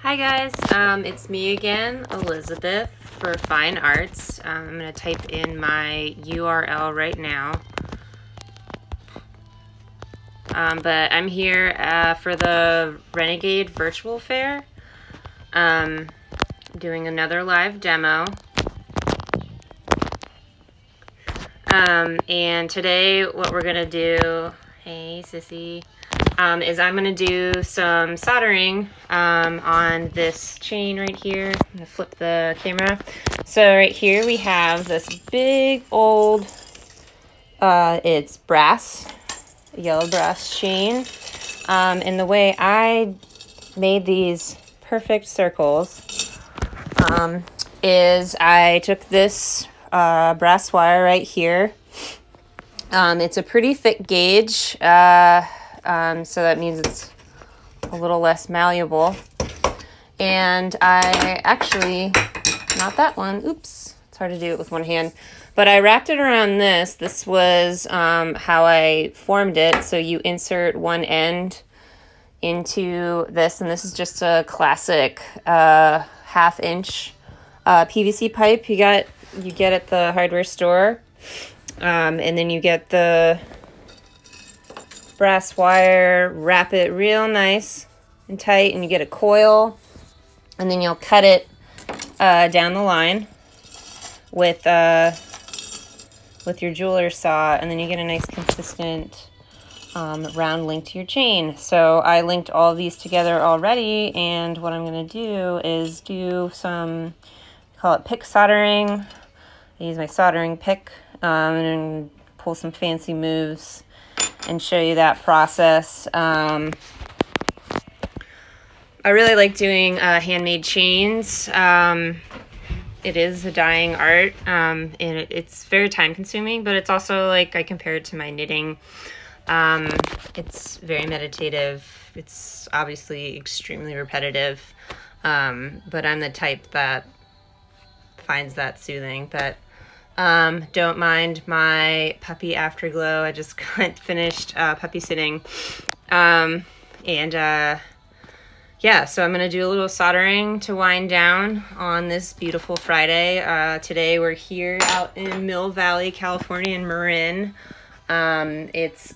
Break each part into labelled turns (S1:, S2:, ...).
S1: Hi guys, it's me again, Elizabeth for Fine Arts. I'm going to type in my URL right now. But I'm here for the Renegade virtual fair. Doing another live demo. And today what we're going to do, hey sissy, is I'm going to do some soldering on this chain right here. I'm going to flip the camera. So right here we have this big old, it's brass, yellow brass chain. And the way I made these perfect circles is I took this brass wire right here. It's a pretty thick gauge, so that means it's a little less malleable. And I actually, not that one, oops, it's hard to do it with one hand, but I wrapped it around this. This was how I formed it. So you insert one end into this, and this is just a classic 1/2 inch PVC pipe you get at the hardware store. And then you get the brass wire, wrap it real nice and tight, and you get a coil, and then you'll cut it down the line with your jeweler saw, and then you get a nice consistent round link to your chain. So I linked all of these together already, and what I'm going to do is do some, call it pick soldering. I use my soldering pick and pull some fancy moves and show you that process. I really like doing handmade chains. It is a dying art, and it's very time consuming, but it's also like, I compare it to my knitting. It's very meditative. It's obviously extremely repetitive, but I'm the type that finds that soothing. But don't mind my puppy afterglow. I just got finished puppy sitting. Yeah, so I'm going to do a little soldering to wind down on this beautiful Friday. Today we're here out in Mill Valley, California in Marin. It's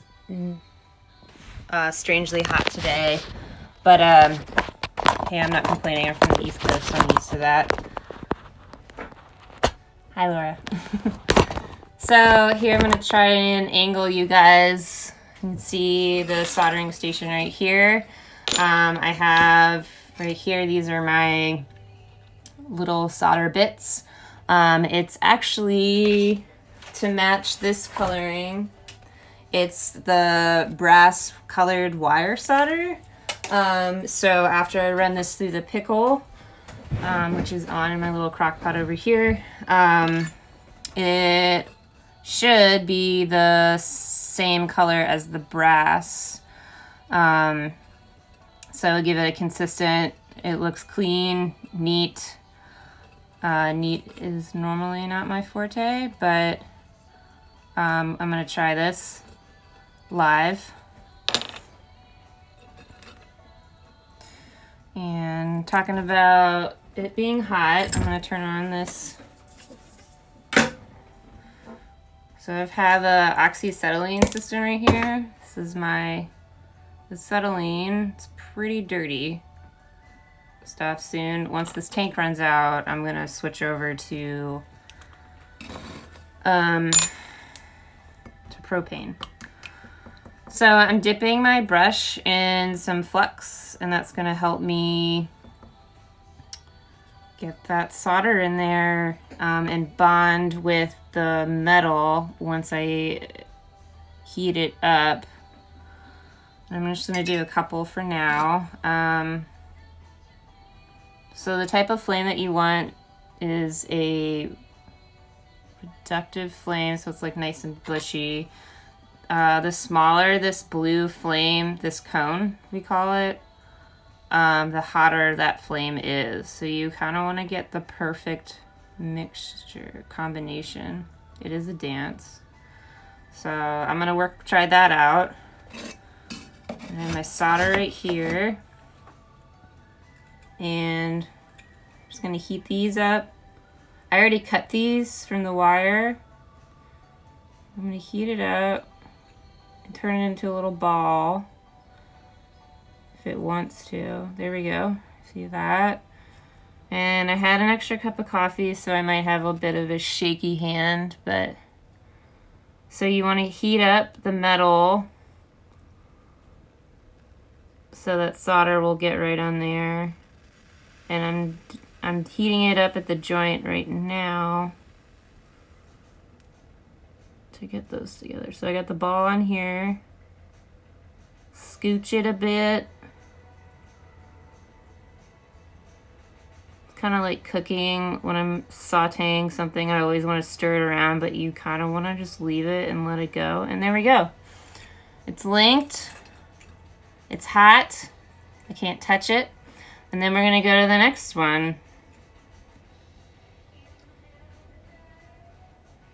S1: strangely hot today, but hey, I'm not complaining. I'm from the East Coast, so I'm used to that. Hi, Laura. So here I'm going to try and angle you guys. You can see the soldering station right here. I have right here, these are my little solder bits. It's actually to match this coloring. It's the brass colored wire solder. So after I run this through the pickle, which is on in my little crock pot over here, it should be the same color as the brass. So give it a consistent, it looks clean, neat. Neat is normally not my forte, but I'm gonna try this live. And talking about it being hot, I'm gonna turn on this. So I have a oxyacetylene system right here. This is my acetylene. It's pretty dirty stuff. Soon, once this tank runs out, I'm gonna switch over to propane. So I'm dipping my brush in some flux, and that's gonna help me get that solder in there and bond with the metal once I heat it up. I'm just gonna do a couple for now. So the type of flame that you want is a reductive flame, so it's like nice and bushy. The smaller this blue flame, this cone, we call it, the hotter that flame is. So you kind of want to get the perfect mixture, combination. It is a dance. So I'm going to try that out. And my solder right here. And I'm just gonna heat these up. I already cut these from the wire. I'm gonna heat it up and turn it into a little ball if it wants to. There we go, see that? And I had an extra cup of coffee, so I might have a bit of a shaky hand, but so you want to heat up the metal so that solder will get right on there. And I'm heating it up at the joint right now to get those together. So I got the ball on here. Scooch it a bit. It's kind of like cooking when I'm sauteing something. I always want to stir it around, but you kind of want to just leave it and let it go. And there we go. It's linked. It's hot. I can't touch it. And then we're going to go to the next one.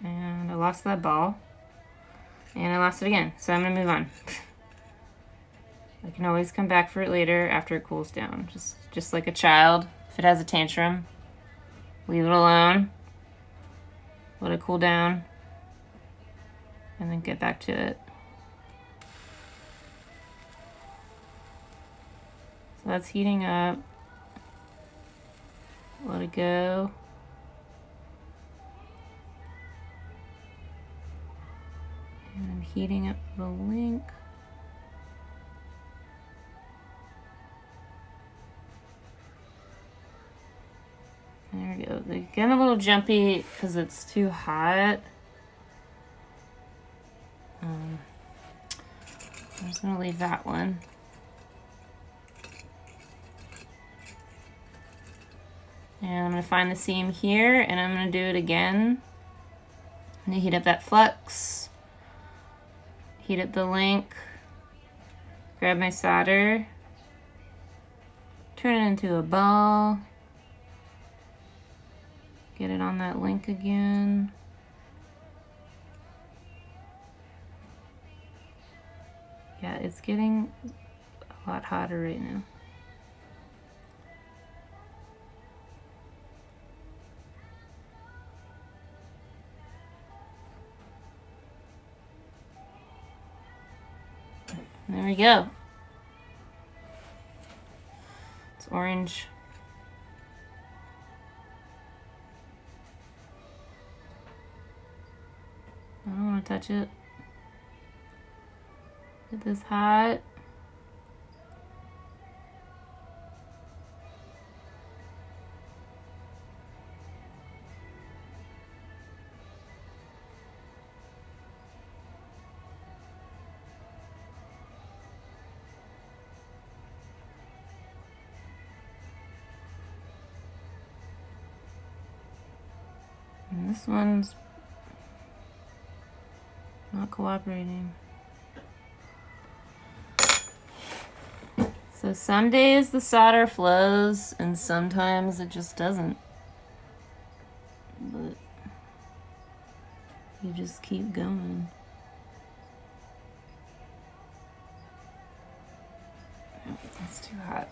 S1: And I lost that ball. And I lost it again. So I'm going to move on. I can always come back for it later after it cools down. Just like a child. If it has a tantrum, leave it alone. Let it cool down. And then get back to it. So that's heating up. Let it go. And I'm heating up the link. There we go. They get a little jumpy because it's too hot. I'm just going to leave that one. And I'm going to find the seam here, and I'm going to do it again. I'm going to heat up that flux, heat up the link, grab my solder, turn it into a ball, get it on that link again. Yeah, it's getting a lot hotter right now. There we go. It's orange. I don't want to touch it. Get this hot. And this one's not cooperating. So some days the solder flows and sometimes it just doesn't. But you just keep going. Oh, that's too hot.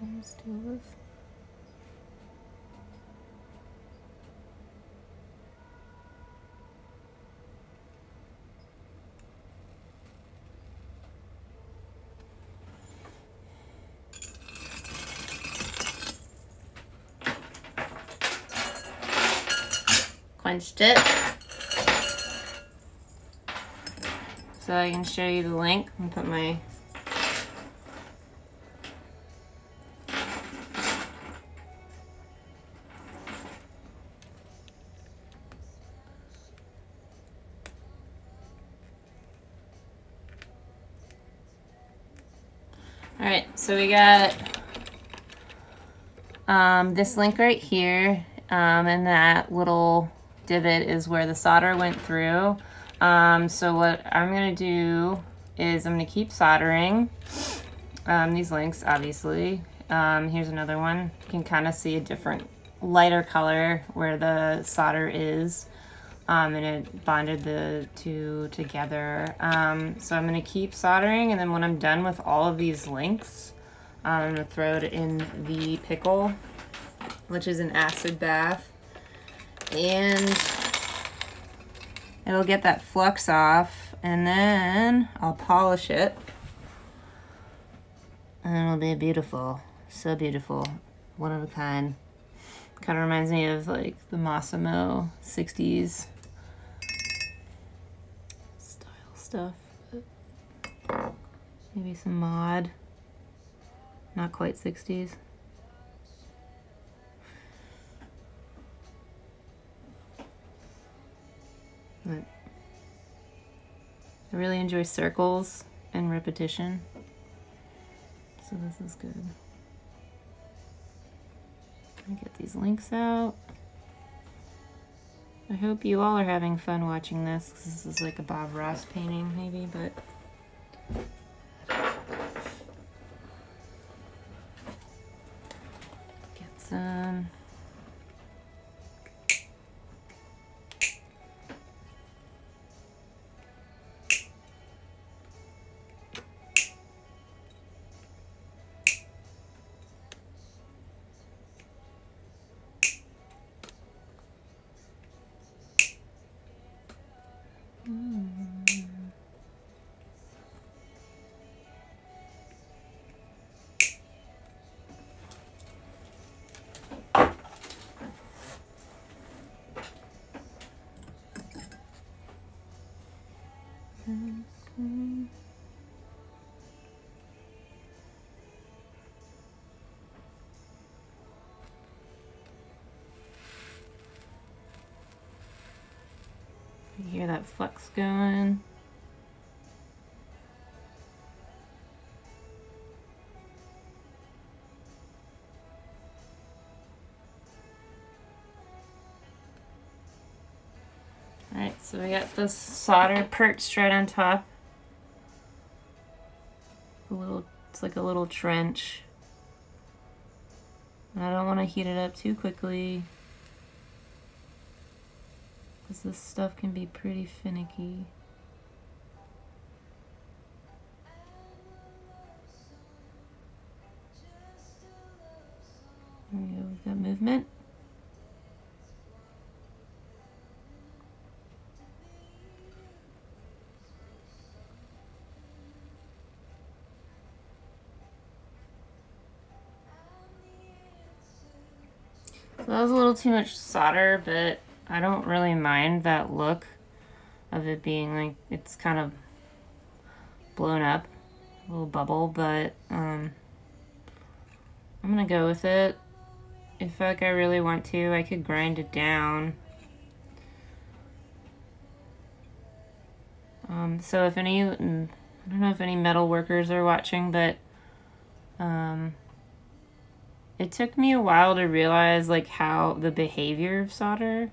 S1: Let's do this. Quenched it. So I can show you the link and put my Alright, so we got this link right here, and that little divot is where the solder went through. So what I'm going to do is I'm going to keep soldering these links, obviously. Here's another one. You can kind of see a different lighter color where the solder is. and it bonded the two together. So I'm going to keep soldering, and then when I'm done with all of these links, I'm going to throw it in the pickle, which is an acid bath, and it'll get that flux off, and then I'll polish it, and it'll be beautiful. So beautiful. One of a kind. Kind of reminds me of like the Massimo 60s style stuff. Maybe some mod. Not quite 60s. But I really enjoy circles and repetition. So this is good. Get these links out. I hope you all are having fun watching this. This is like a Bob Ross painting maybe, but get some you hear that flux going. Alright, so we got this solder perched right on top. It's like a little trench. And I don't want to heat it up too quickly, because this stuff can be pretty finicky. There we go, we've got movement. So that was a little too much solder, but I don't really mind that look of it being like it's kind of blown up, a little bubble, but I'm gonna go with it. If like I really want to, I could grind it down. So if any, I don't know if any metal workers are watching, but it took me a while to realize like how the behavior of solder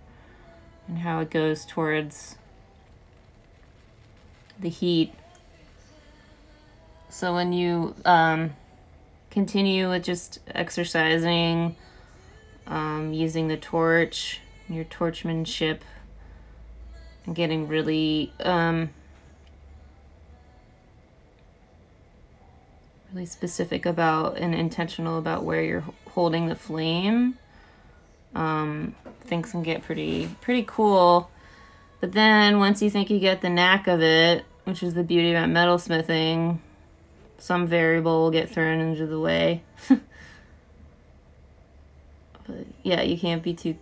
S1: and how it goes towards the heat. So when you continue with just exercising, using the torch, your torchmanship, and getting really really specific about and intentional about where you're holding the flame, things can get pretty cool. But then once you think you get the knack of it, which is the beauty about metalsmithing, some variable will get thrown into the way. But yeah, you can't be too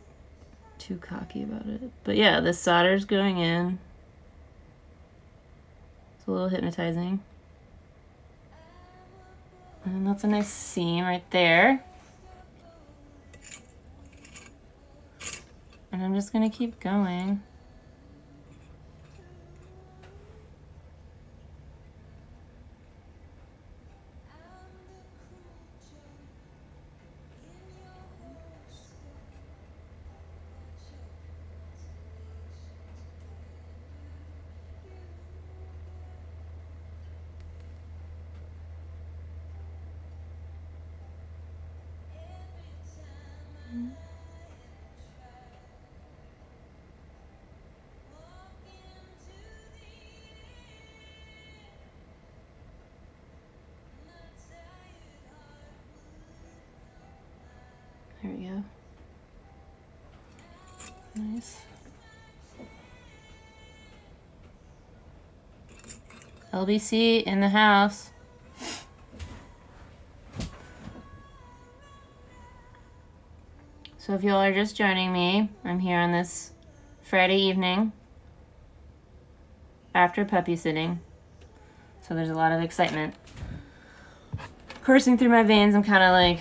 S1: cocky about it. But yeah, the solder's going in. It's a little hypnotizing. And that's a nice seam right there. And I'm just gonna keep going. Nice. LBC in the house. So if y'all are just joining me, I'm here on this Friday evening after puppy sitting. So there's a lot of excitement coursing through my veins. I'm kind of like,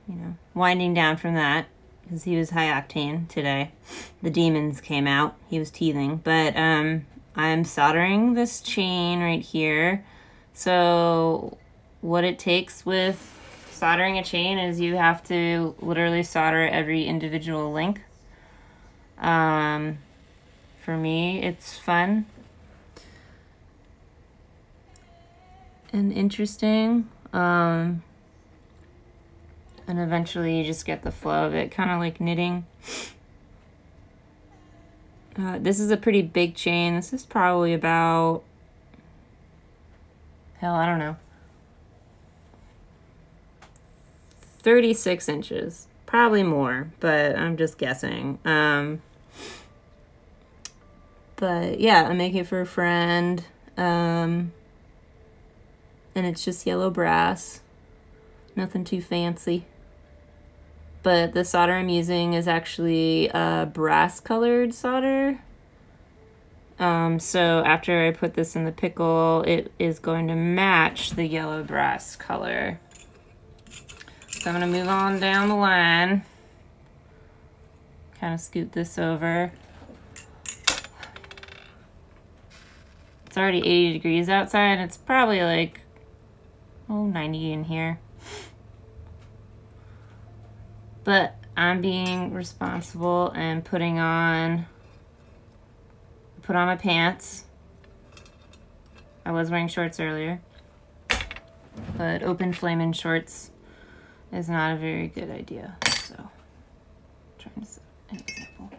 S1: you know, winding down from that because he was high octane today. The demons came out. He was teething. But I'm soldering this chain right here. So what it takes with soldering a chain is you have to literally solder every individual link. For me, it's fun and interesting. And eventually you just get the flow of it, kind of like knitting. This is a pretty big chain. This is probably about, hell, I don't know, 36 inches. Probably more, but I'm just guessing. But yeah, I make it for a friend. And it's just yellow brass. Nothing too fancy. But the solder I'm using is actually brass colored solder. So after I put this in the pickle, it is going to match the yellow brass color. So I'm gonna move on down the line. Kind of scoot this over. It's already 80 degrees outside. It's probably like, 90 in here. But I'm being responsible and put on my pants. I was wearing shorts earlier, but open flaming shorts is not a very good idea. So, trying to set an example.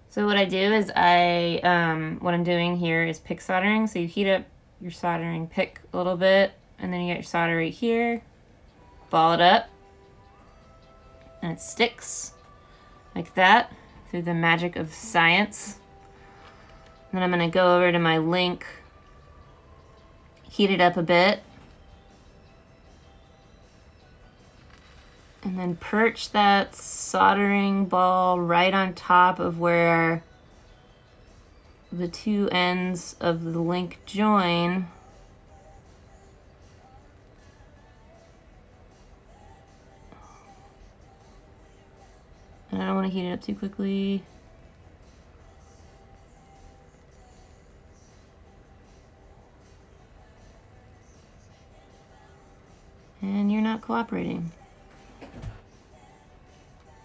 S1: So what I do is what I'm doing here is pick soldering. So you heat up your soldering pick a little bit, and then you get your solder right here, ball it up, and it sticks like that through the magic of science. Then I'm gonna go over to my link, heat it up a bit, and then perch that soldering ball right on top of where the two ends of the link join. And I don't want to heat it up too quickly. And you're not cooperating.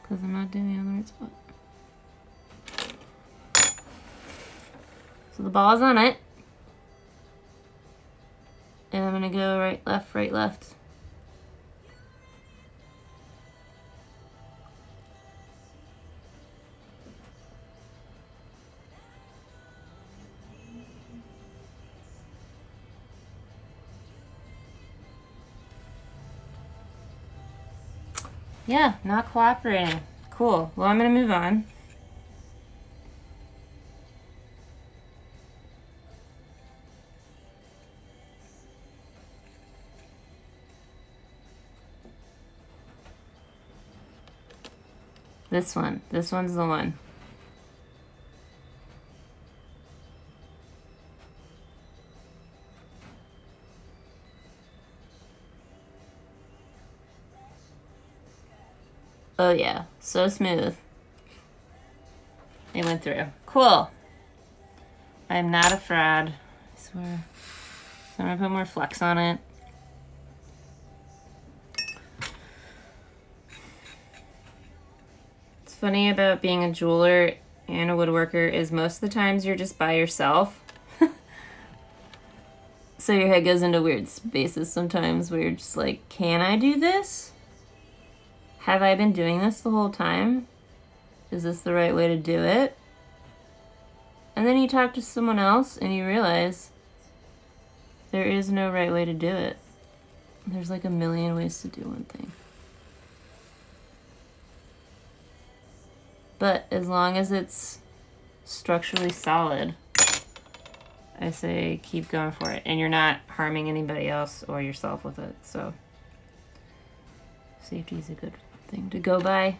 S1: Because I'm not doing it on the right spot. So the ball's on it. And I'm gonna go right, left, right, left. Yeah, not cooperating. Cool. Well, I'm gonna move on. This one's the one. Oh yeah, so smooth. It went through. Cool. I am not a fraud, I swear. So I'm gonna put more flex on it. What's funny about being a jeweler and a woodworker is most of the times you're just by yourself. So your head goes into weird spaces sometimes where you're just like, can I do this? Have I been doing this the whole time? Is this the right way to do it? And then you talk to someone else and you realize there is no right way to do it. There's like a million ways to do one thing. But as long as it's structurally solid, I say keep going for it. And you're not harming anybody else or yourself with it. So safety is a good thing to go by.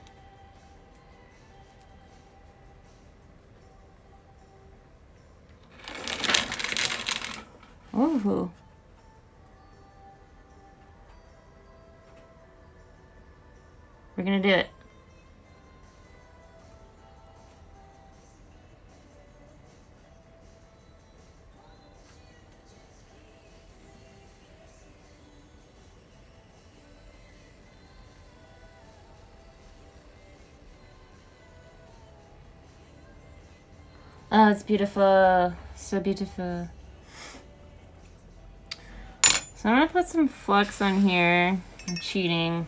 S1: Ooh. We're gonna do it. Oh, it's beautiful. So beautiful. So I'm gonna put some flux on here. I'm cheating.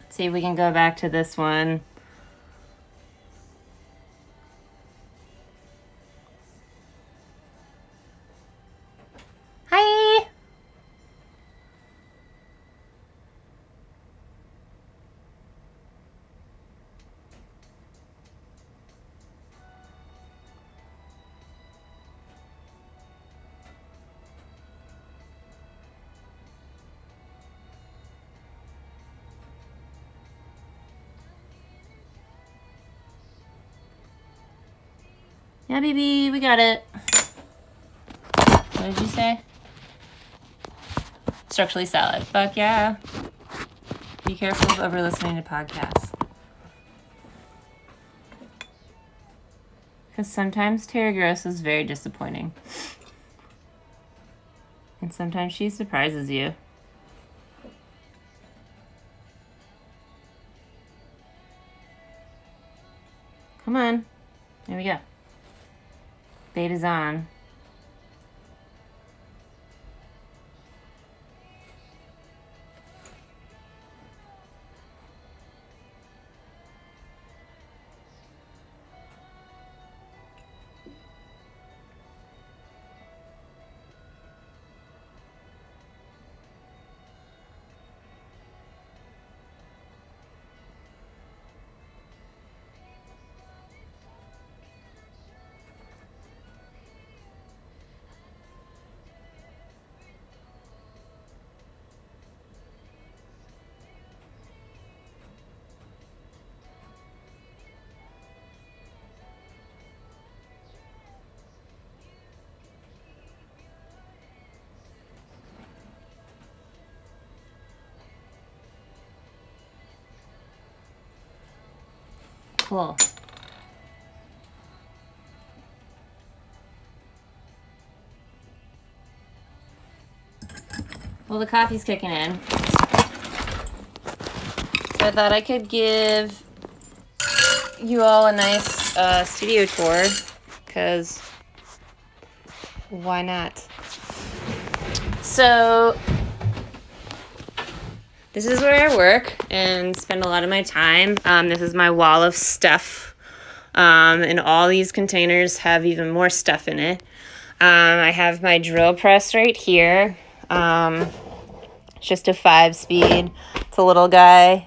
S1: Let's see if we can go back to this one. Hi! Yeah, baby, we got it. What did you say? Structurally solid. Fuck yeah. Be careful of over listening to podcasts. Because sometimes Terra Gross is very disappointing. And sometimes she surprises you. Come on. There we go. Beta's on. Cool. Well, the coffee's kicking in. So I thought I could give you all a nice studio tour, because why not? So this is where I work and spend a lot of my time. This is my wall of stuff. And all these containers have even more stuff in it. I have my drill press right here. It's just a 5-speed. It's a little guy.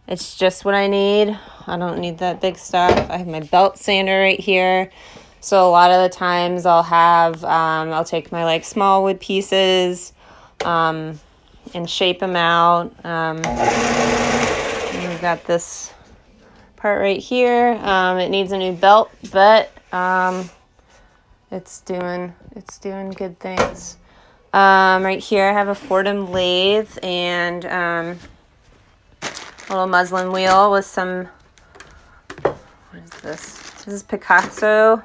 S1: It's just what I need. I don't need that big stuff. I have my belt sander right here. So a lot of the times I'll take my like small wood pieces, and shape them out. And we've got this part right here. It needs a new belt, but it's doing good things. Right here I have a Fordham lathe and a little muslin wheel with some, what is this? This is Picasso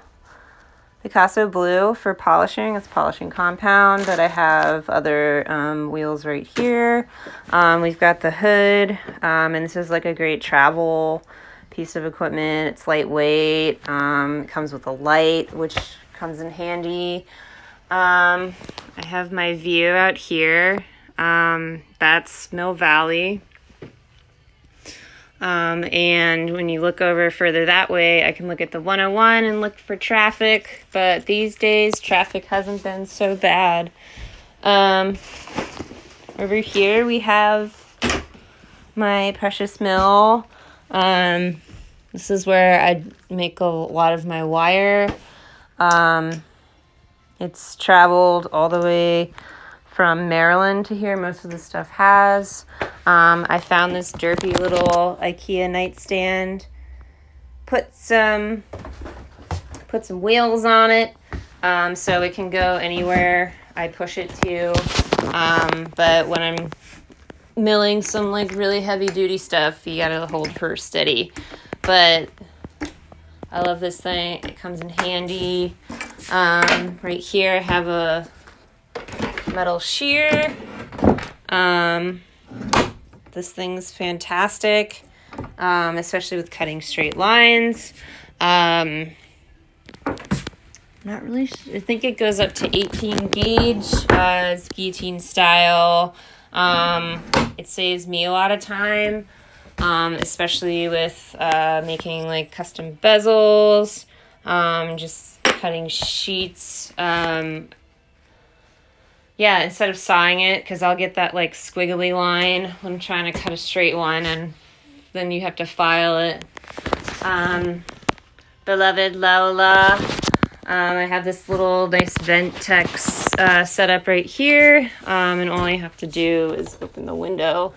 S1: blue for polishing. It's polishing compound, but I have other wheels right here. We've got the hood, and this is like a great travel piece of equipment. It's lightweight. It comes with a light, which comes in handy. I have my view out here. That's Mill Valley. And when you look over further that way, I can look at the 101 and look for traffic. But these days, traffic hasn't been so bad. Over here, we have my precious mill. This is where I make a lot of my wire. It's traveled all the way from Maryland to here. Most of the stuff has. I found this derpy little IKEA nightstand. Put some wheels on it, so it can go anywhere I push it to. But when I'm milling some like really heavy duty stuff, you gotta hold her steady. But I love this thing. It comes in handy. Right here I have a metal shear. This thing's fantastic, especially with cutting straight lines. Not really sure. I think it goes up to 18 gauge. It's guillotine style. It saves me a lot of time, especially with making like custom bezels, just cutting sheets. Yeah, instead of sawing it, because I'll get that like squiggly line when I'm trying to cut a straight one, and then you have to file it. Beloved Lola, I have this little nice Ventex set up right here, and all I have to do is open the window.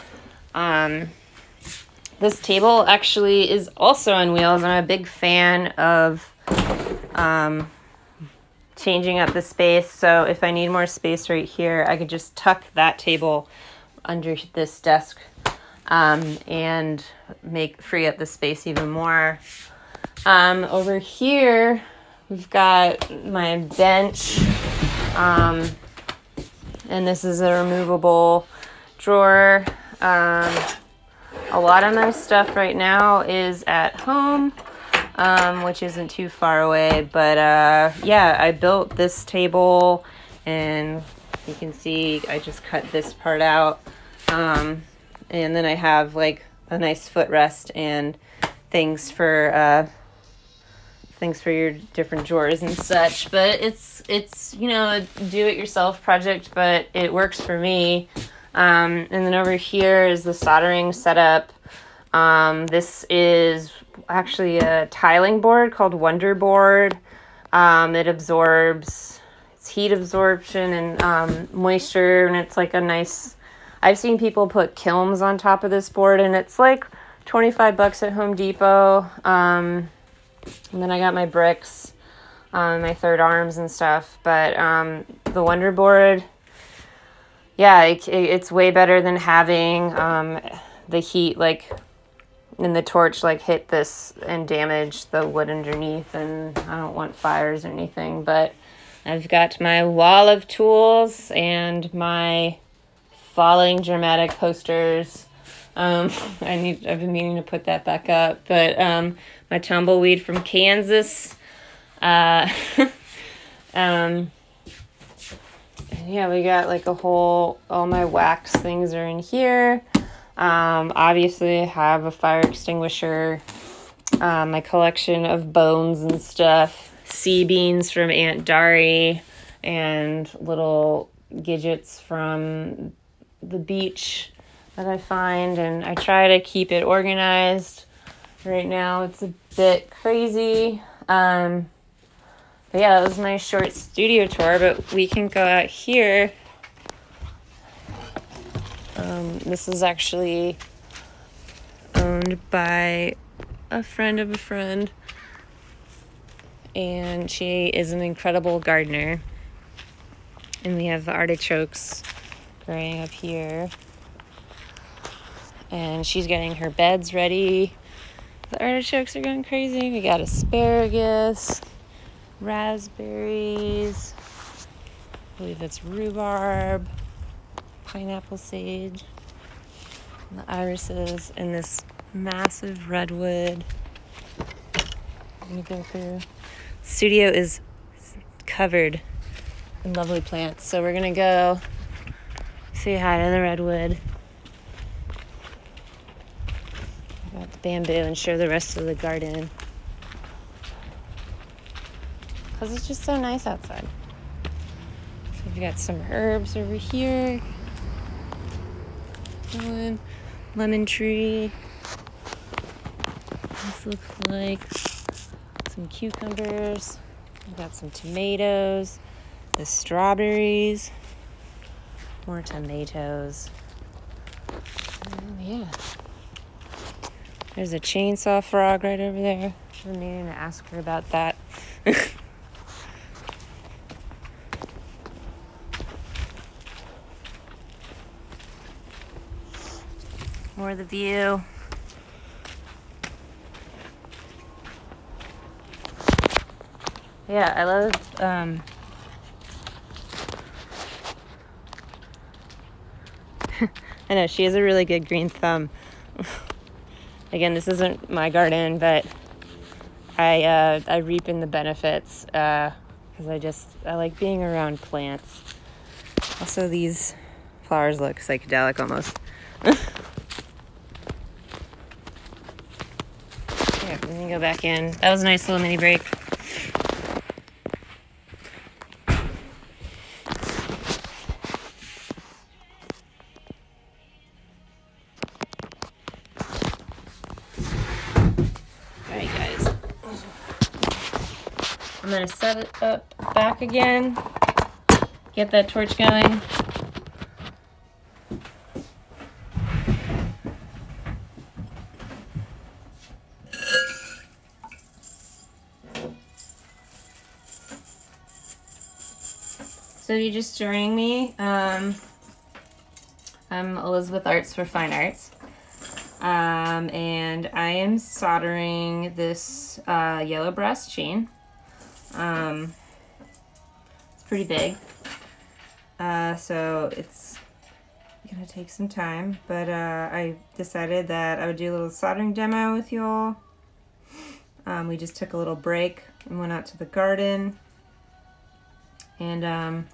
S1: This table actually is also on wheels. I'm a big fan of changing up the space, so if I need more space right here, I could just tuck that table under this desk and free up the space even more. Over here, we've got my bench, and this is a removable drawer. A lot of my stuff right now is at home, which isn't too far away, but yeah, I built this table, and you can see I just cut this part out, and then I have like a nice footrest and things for your different drawers and such. But it's you know, a do-it-yourself project, but it works for me. And then over here is the soldering setup. This is actually a tiling board called Wonder Board. It absorbs, it's heat absorption and moisture, and it's like a nice, I've seen people put kilns on top of this board, and it's like $25 at Home Depot. And then I got my bricks, my third arms and stuff. But the Wonder Board, yeah, it's way better than having the heat like in the torch like hit this and damage the wood underneath, and I don't want fires or anything. But I've got my wall of tools and my falling dramatic posters. I've been meaning to put that back up, but my tumbleweed from Kansas. Yeah, we got like all my wax things are in here. Obviously I have a fire extinguisher, my collection of bones and stuff, sea beans from Aunt Dari, and little gadgets from the beach that I find, and I try to keep it organized. Right now it's a bit crazy. But yeah, that was my short studio tour, but we can go out here. This is actually owned by a friend of a friend, and she is an incredible gardener. And we have the artichokes growing up here, and she's getting her beds ready. The artichokes are going crazy. We got asparagus, raspberries, I believe that's rhubarb, pineapple sage, and the irises, and this massive redwood. I'm gonna go through. Studio is covered in lovely plants, so we're gonna go say hi to the redwood. about the bamboo and show the rest of the garden. Because it's just so nice outside. So we've got some herbs over here. One lemon tree. This looks like some cucumbers. We've got some tomatoes, the strawberries, more tomatoes. Yeah. There's a chainsaw frog right over there. I've been meaning to ask her about that. More of the view. Yeah, I love I know she has a really good green thumb. Again, this isn't my garden, but I reap in the benefits because I like being around plants. Also, these flowers look psychedelic almost. Here, let me go back in. That was a nice little mini break. I'm going to set it up back again, get that torch going. So you're just joining me. I'm Elizabeth Arzt for Fine Arts. And I am soldering this yellow brass chain. It's pretty big, so it's gonna take some time, but I decided that I would do a little soldering demo with you all. We just took a little break and went out to the garden, and I'm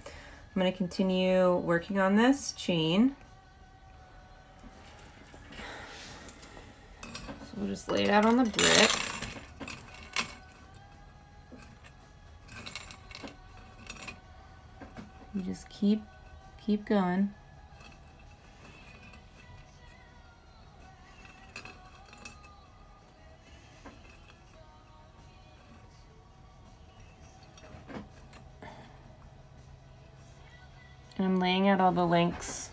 S1: gonna continue working on this chain. So we'll just lay it out on the brick. You just keep going. And I'm laying out all the links.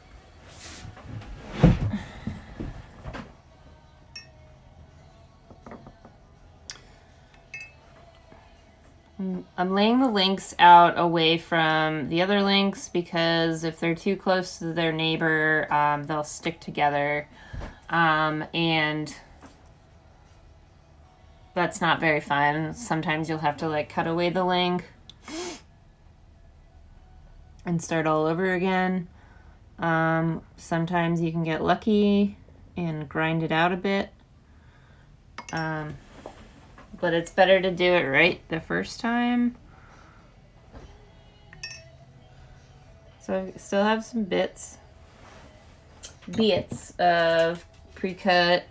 S1: I'm laying the links out away from the other links because if they're too close to their neighbor, they'll stick together, and that's not very fun. Sometimes you'll have to like cut away the link and start all over again. Sometimes you can get lucky and grind it out a bit. But it's better to do it right the first time. So I still have some bits of pre-cut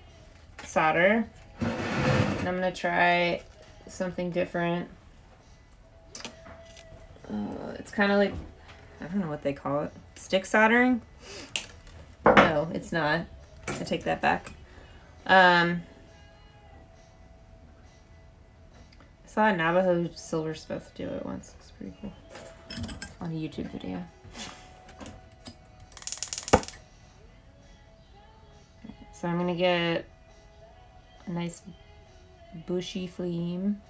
S1: solder. And I'm gonna try something different. It's kind of like, I don't know what they call it. Stick soldering? No, it's not. I take that back. I saw a Navajo silversmith do it once. It's pretty cool. On a YouTube video. So I'm gonna get a nice bushy flame.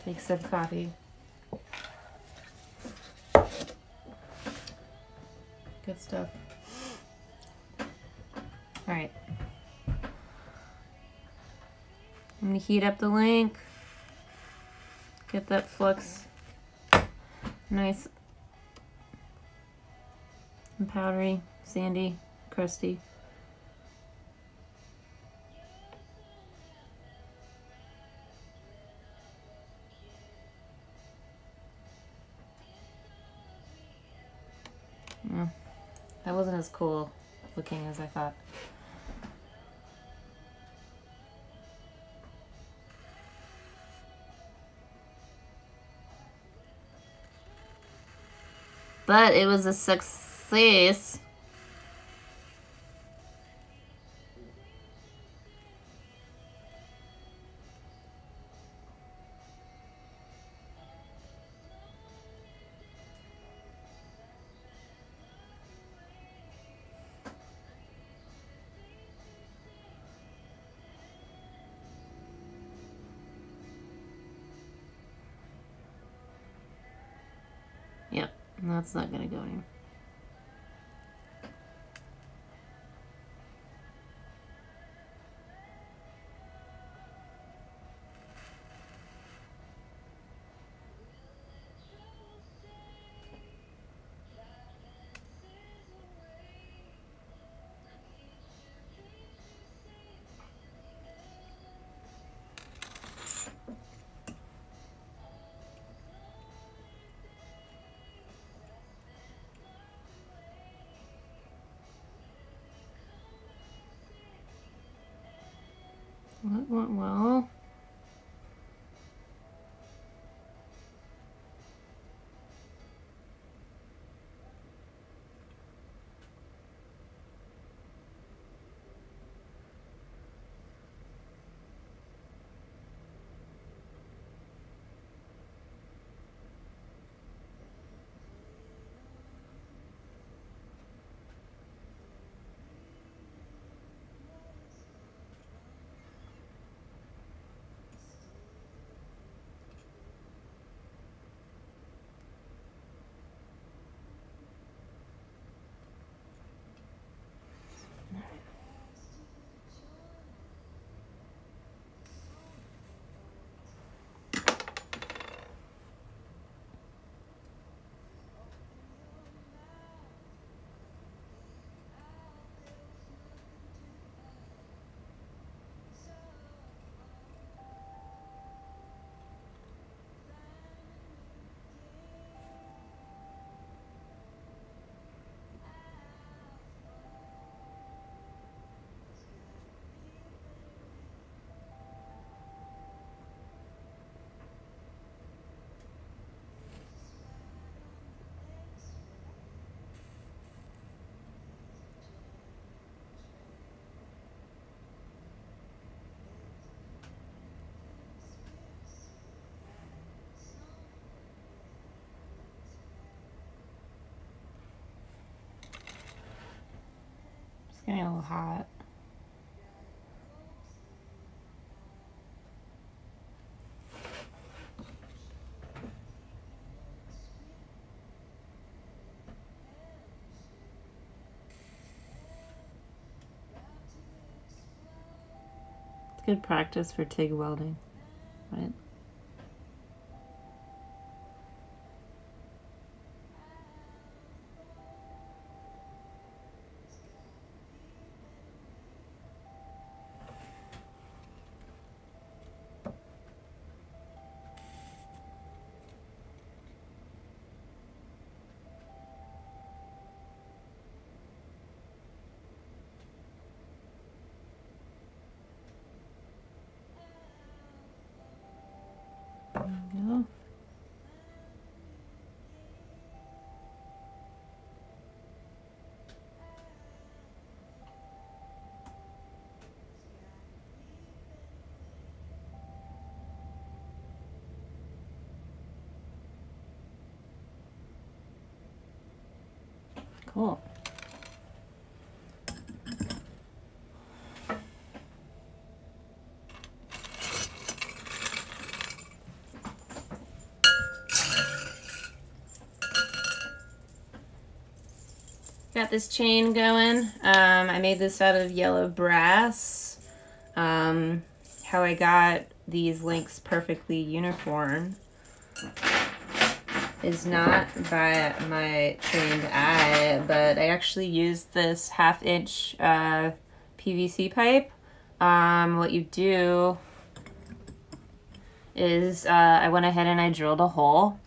S1: Take a sip of coffee. Good stuff. All right. I'm gonna heat up the link. Get that flux nice and powdery, sandy, crusty. Well, that wasn't as cool looking as I thought. But it was a success. Yep, that's not gonna go anywhere. That went well. It's getting a little hot. It's good practice for TIG welding, right? There we go. Cool. Got this chain going. I made this out of yellow brass. How I got these links perfectly uniform is not by my trained eye, but I actually used this 1/2 inch PVC pipe. What you do is I went ahead and I drilled a hole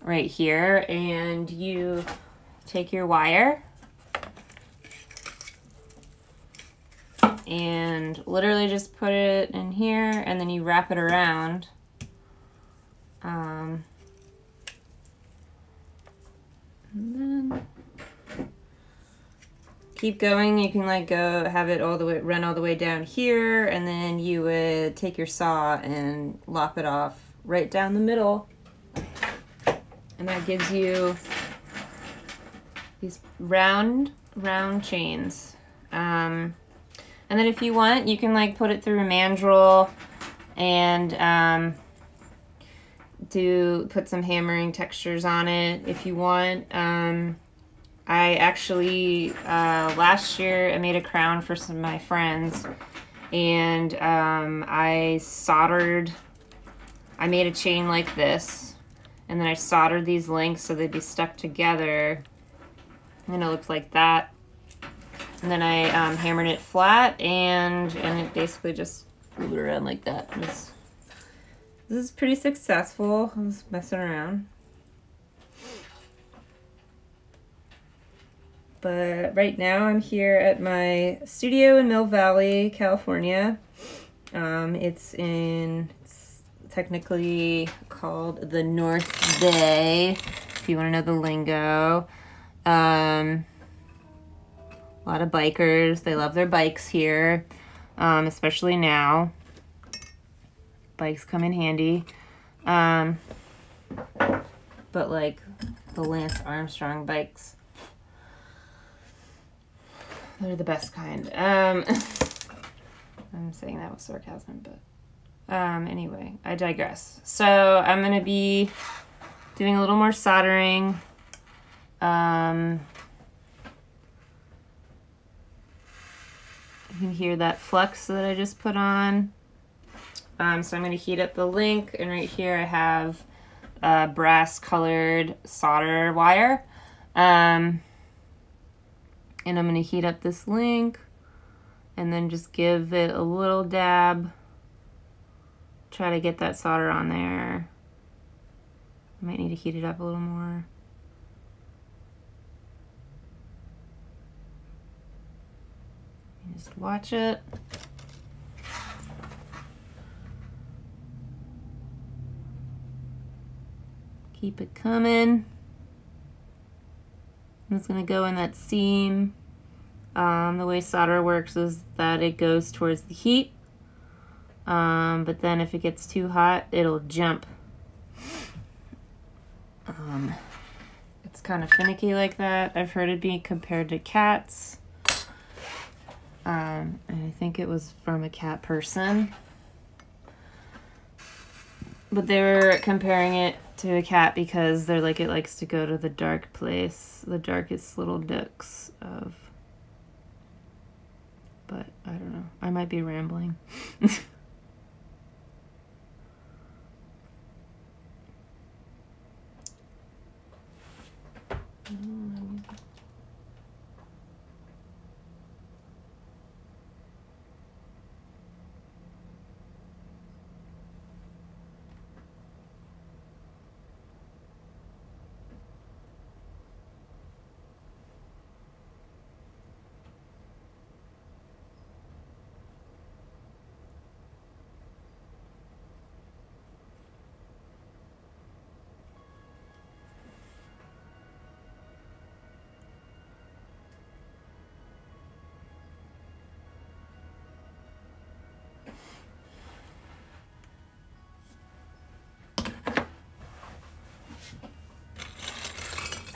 S1: right here, and you take your wire and literally just put it in here, and then you wrap it around. And then keep going. You can like go have it all the way, run all the way down here, and then you would take your saw and lop it off right down the middle. And that gives you these round chains. And then if you want, you can like put it through a mandrel and put some hammering textures on it if you want. I actually, last year I made a crown for some of my friends, and I made a chain like this, and then I soldered these links so they'd be stuck together, and it looked like that. And then I hammered it flat, and it basically just moved around like that. This is pretty successful. I was messing around. But right now I'm here at my studio in Mill Valley, California. It's technically called the North Bay, if you want to know the lingo. A lot of bikers, they love their bikes here, especially now. Bikes come in handy. But like the Lance Armstrong bikes, they're the best kind. I'm saying that with sarcasm, but anyway, I digress. So I'm gonna be doing a little more soldering. You can hear that flux that I just put on. So I'm gonna heat up the link, and right here I have brass colored solder wire. And I'm going to heat up this link and then just give it a little dab. Try to get that solder on there. I might need to heat it up a little more. Just watch it. Keep it coming. It's going to go in that seam. The way solder works is that it goes towards the heat, but then if it gets too hot, it'll jump. It's kind of finicky like that. I've heard it being compared to cats, and I think it was from a cat person. But they were comparing it to a cat because they're like, it likes to go to the dark place, the darkest little nooks of, but I don't know. I might be rambling.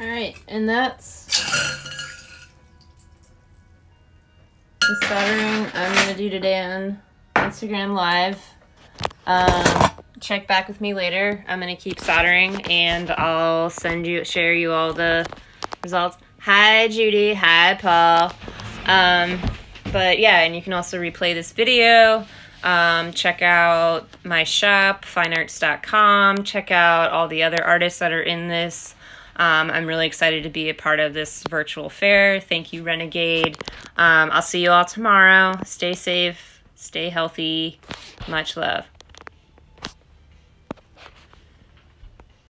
S1: All right, and that's the soldering I'm gonna do today on Instagram Live. Check back with me later. I'm gonna keep soldering, and I'll share you all the results. Hi, Judy. Hi, Paul. But yeah, and you can also replay this video. Check out my shop, finearts.com. Check out all the other artists that are in this. I'm really excited to be a part of this virtual fair. Thank you, Renegade. I'll see you all tomorrow. Stay safe, stay healthy. Much love.